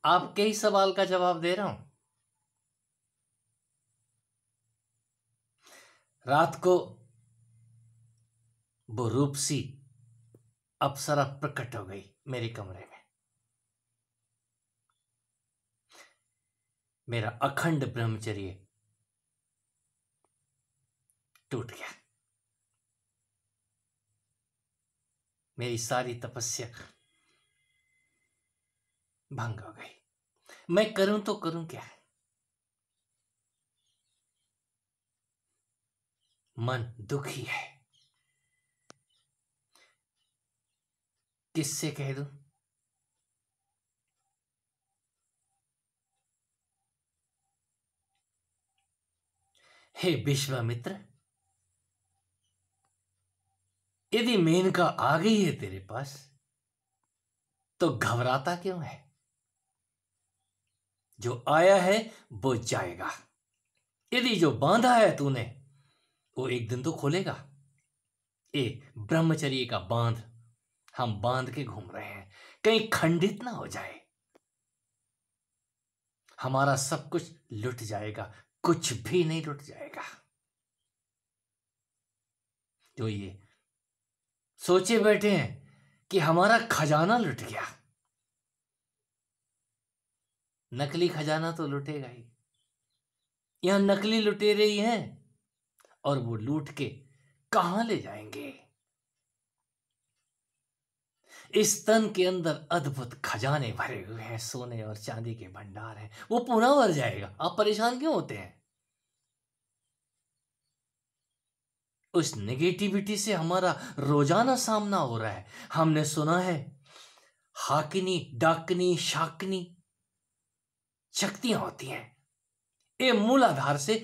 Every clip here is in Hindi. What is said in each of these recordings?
आपके ही सवाल का जवाब दे रहा हूं। रात को वो रूपसी अप्सरा प्रकट हो गई मेरे कमरे में। मेरा अखंड ब्रह्मचर्य टूट गया। मेरी सारी तपस्या भंग हो गई। मैं करूं तो करूं क्या? मन दुखी है। किससे कह दूं? हे विश्वामित्र, यदि मेनका आ गई है तेरे पास तो घबराता क्यों है? जो आया है वो जाएगा। यदि जो बांधा है तूने वो एक दिन तो खोलेगा। ये ब्रह्मचर्य का बांध हम बांध के घूम रहे हैं, कहीं खंडित ना हो जाए। हमारा सब कुछ लुट जाएगा, कुछ भी नहीं लुट जाएगा। जो ये सोचे बैठे हैं कि हमारा खजाना लुट गया, नकली खजाना तो लुटेगा ही। यहां नकली लुटेरे ही हैं और वो लूट के कहां ले जाएंगे? इस तन के अंदर अद्भुत खजाने भरे हुए हैं, सोने और चांदी के भंडार हैं। वो पुनः भर जाएगा। आप परेशान क्यों होते हैं? उस नेगेटिविटी से हमारा रोजाना सामना हो रहा है। हमने सुना है हाकिनी डाकिनी शाकिनी शक्तियां होती हैं। ये मूलाधार से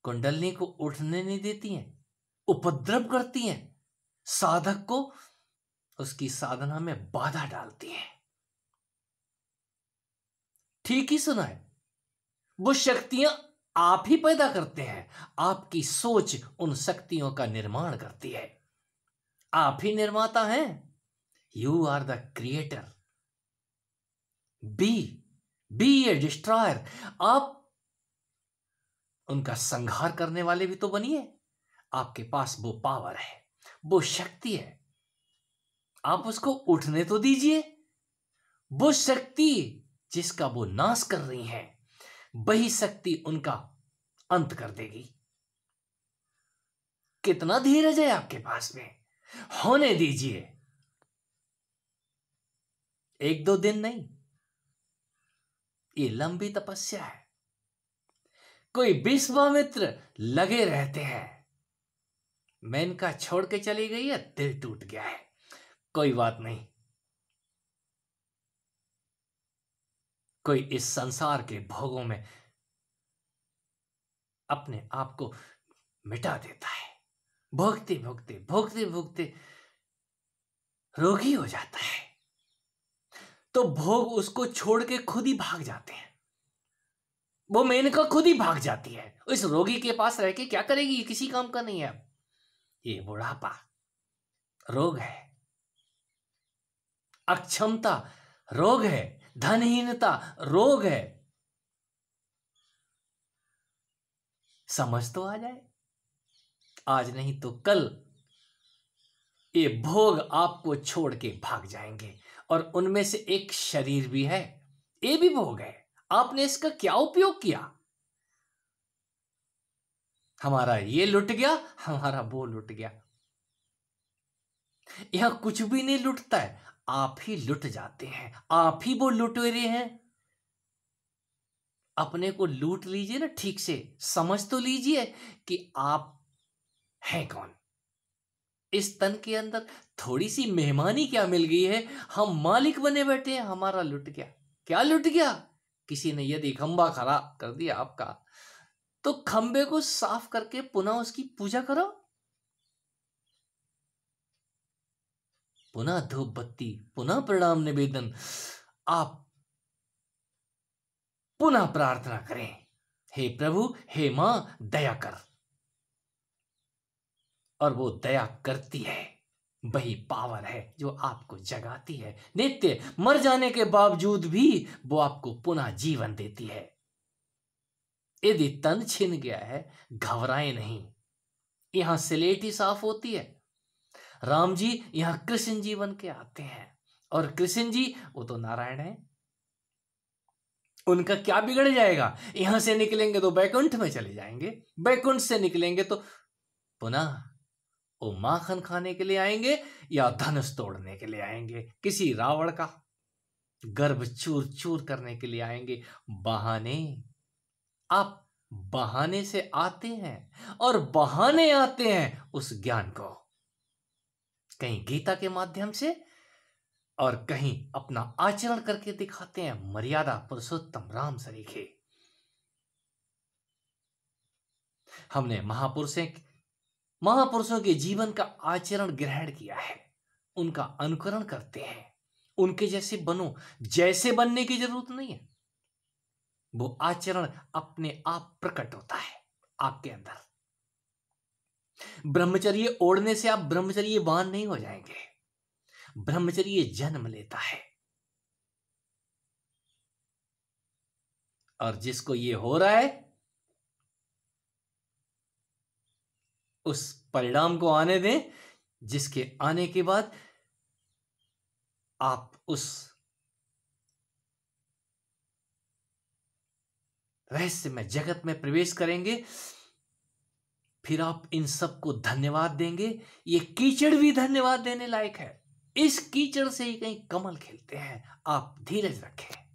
कुंडलनी को उठने नहीं देती हैं, उपद्रव करती हैं, साधक को उसकी साधना में बाधा डालती हैं। ठीक ही सुना है। वो शक्तियां आप ही पैदा करते हैं। आपकी सोच उन शक्तियों का निर्माण करती है। आप ही निर्माता हैं। You are the creator. Be a destroyer. आप उनका संहार करने वाले भी तो बनिए। आपके पास वो पावर है, वो शक्ति है। आप उसको उठने तो दीजिए। वो शक्ति जिसका वो नाश कर रही है, वही शक्ति उनका अंत कर देगी। कितना धीरज है आपके पास में? होने दीजिए। एक दो दिन नहीं, ये लंबी तपस्या है। कोई विश्वामित्र लगे रहते हैं। मेनका छोड़ के चली गई है, दिल टूट गया है। कोई बात नहीं, कोई इस संसार के भोगों में अपने आप को मिटा देता है। भोगते भोगते भोगते भोगते रोगी हो जाता है, तो भोग उसको छोड़ के खुद ही भाग जाते हैं। वो मेनका खुद ही भाग जाती है। इस रोगी के पास रह के क्या करेगी? ये किसी काम का नहीं है। ये बुढ़ापा रोग है, अक्षमता रोग है, धनहीनता रोग है। समझ तो आ जाए। आज नहीं तो कल ये भोग आपको छोड़ के भाग जाएंगे, और उनमें से एक शरीर भी है। ये भी भोग है। आपने इसका क्या उपयोग किया? हमारा ये लुट गया, हमारा वो लुट गया। यहां कुछ भी नहीं लुटता है, आप ही लुट जाते हैं। आप ही वो लुटेरे हैं। अपने को लूट लीजिए ना, ठीक से समझ तो लीजिए कि आप हैं कौन। इस तन के अंदर थोड़ी सी मेहमानी क्या मिल गई है, हम मालिक बने बैठे हैं। हमारा लुट गया। क्या लुट गया? किसी ने यदि खंबा खराब कर दिया आपका, तो खंबे को साफ करके पुनः उसकी पूजा करो। पुनः धूप बत्ती, पुनः प्रणाम निवेदन। आप पुनः प्रार्थना करें, हे प्रभु, हे मां, दया कर। और वो दया करती है। वही पावर है जो आपको जगाती है। नित्य मर जाने के बावजूद भी वो आपको पुनः जीवन देती है। यदि तन छिन गया है, घबराएं नहीं। यहां स्लेट ही साफ होती है। राम जी यहां कृष्ण जी बन के आते हैं, और कृष्ण जी वो तो नारायण है। उनका क्या बिगड़ जाएगा? यहां से निकलेंगे तो बैकुंठ में चले जाएंगे, बैकुंठ से निकलेंगे तो पुनः वो माखन खाने के लिए आएंगे या धनुष तोड़ने के लिए आएंगे, किसी रावण का गर्भ चूर चूर करने के लिए आएंगे। बहाने, आप बहाने से आते हैं और बहाने आते हैं उस ज्ञान को, कहीं गीता के माध्यम से और कहीं अपना आचरण करके दिखाते हैं मर्यादा पुरुषोत्तम राम सरीखे। हमने महापुरुषों के जीवन का आचरण ग्रहण किया है, उनका अनुकरण करते हैं। उनके जैसे बनो, जैसे बनने की जरूरत नहीं है। वो आचरण अपने आप प्रकट होता है आपके अंदर। ब्रह्मचर्य ओढ़ने से आप ब्रह्मचर्यवान नहीं हो जाएंगे। ब्रह्मचर्य जन्म लेता है, और जिसको ये हो रहा है उस परिणाम को आने दें, जिसके आने के बाद आप उस रहस्यमय जगत में प्रवेश करेंगे। फिर आप इन सबको धन्यवाद देंगे। ये कीचड़ भी धन्यवाद देने लायक है। इस कीचड़ से ही कहीं कमल खिलते हैं। आप धीरज रखें।